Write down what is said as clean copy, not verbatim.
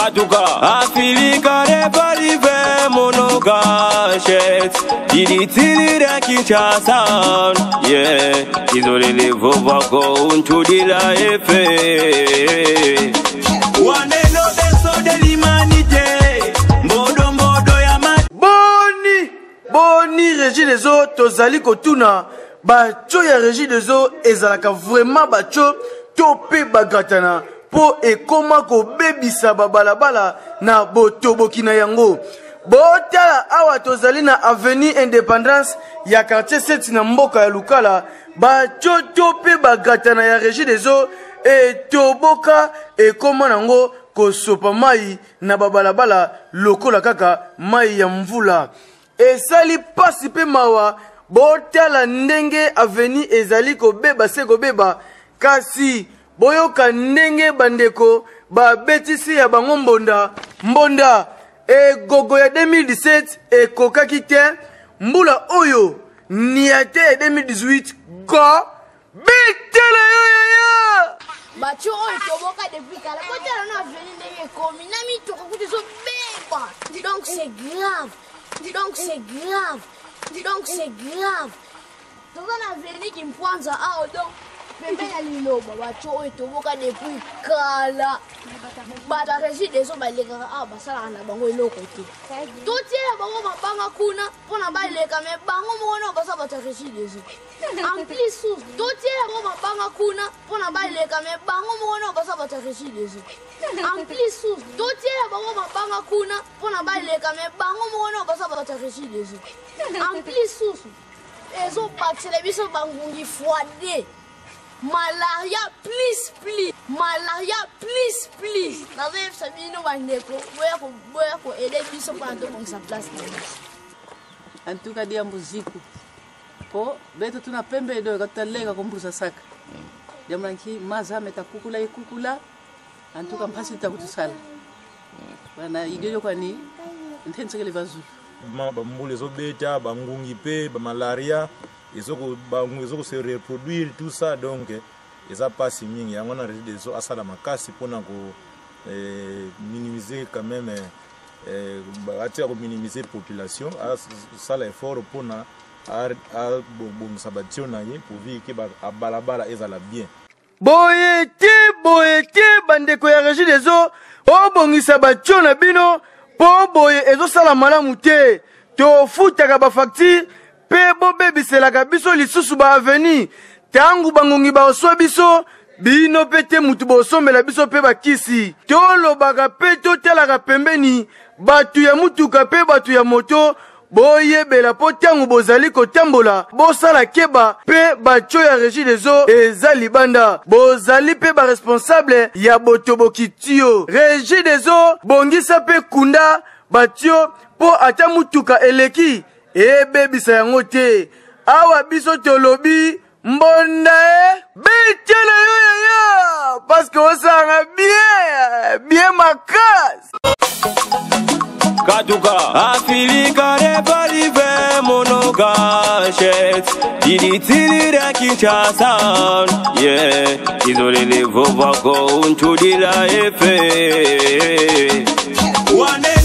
Katuka Afilika reparive monogachet Iditilira Kinshasa. Yeah, izolele vovako untudila efe. Waneno beso de l'humanité. Modo modo ya ma Boni Régie des eaux tozali kotuna bacho ya Régie des eaux ezalaka vraiment bacho topé bagatana po ekoma ko bebisa babalabala na botoboki na yango. Botala awa tozali na avenue Indépendance ya quartier 7 na mboka ya Lukala bacho topé bagatana ya Régie des eaux et toboka ekoma nango kosopa mai na babalabala lokola kaka mai ya mvula. Esali pasi pe mawa botala ndenge avenue ezali kobeba se kobeba kasi boyoka ndenge bandeko ba betisi ya bango mbonda gogo ya 2017 ekokaki te mbula oyo niate ya 2018 go bitele yoyoyo bacho oyo toboka depuis kala kotala na avenue ndenge komi na mitoko kuti zo beba. Dis donc c'est grave. Dis donc c'est grave. Dis donc c'est grave. Dans un avenir qui me prend ça, ah, donc, mais bien à l'îlot, bacho oyo toboka depuis kala. Bata Régie des eaux, les gars, ah, bah ça là, on a bango l'autre côté. Tout est bango mabanga kuna, pour na baile kame bango mono, bah ça bata Régie des eaux. En plus sous, tout est bango mabanga kuna, pour na baile kame bango mono, bah ça bata Régie des eaux. En plus sous, tout est bango mabanga kuna, pour na baile kame bango mono, bah ça bata Régie des eaux. En plus sous, les autres partis les biso bangungi foadé. Malaria, please. Malaria, please. N'avez Sabino Bandeko, boya ko aider biso panto pour sa place. En tout cas, dia musique. Po, beto tuna pembe do katalega kumbusa saka. Jamlanki maza metakukula ikukula. En tout cas, mpasi takutusala. Bana igeyo kwani intense kele bazu. Bambule zo beta, bangungi pe, ba malaria. Ils ont se reproduire tout ça donc ils ont pas si mingi yango na Régie des eaux asala makasi pona ko minimiser quand même atia ko minimiser population sala effort pona bon sabatio na ye pour vivre que balabala ezala bien. Boyete bandeko ya Régie des eaux obongisa batio na bino po boye ezo sala malamu te to futaka ba facture pe bo bebiselaka biso lisusu ba avenue tangu bangongi ba oswa biso bino pete mutu bo sombela biso pe bakisi tolobaka pe totalaka pembeni batu ya mutuka pe batu ya moto boyebela po tangu bozali kotambola bosala keba pe bacho ya Régie des eaux eza libanda bozali pe ba responsable ya botoboki tio Régie des eaux bongisa pe kunda batio po ata mutuka eleki bebisa yango te awa biso tolobi mbonda bitele yoyoyo parce que osanga bien makas. Katuka Afilika reparive monogachet Iditilira Kinshasa. Yeah, izolele vovako untudila efe. Wane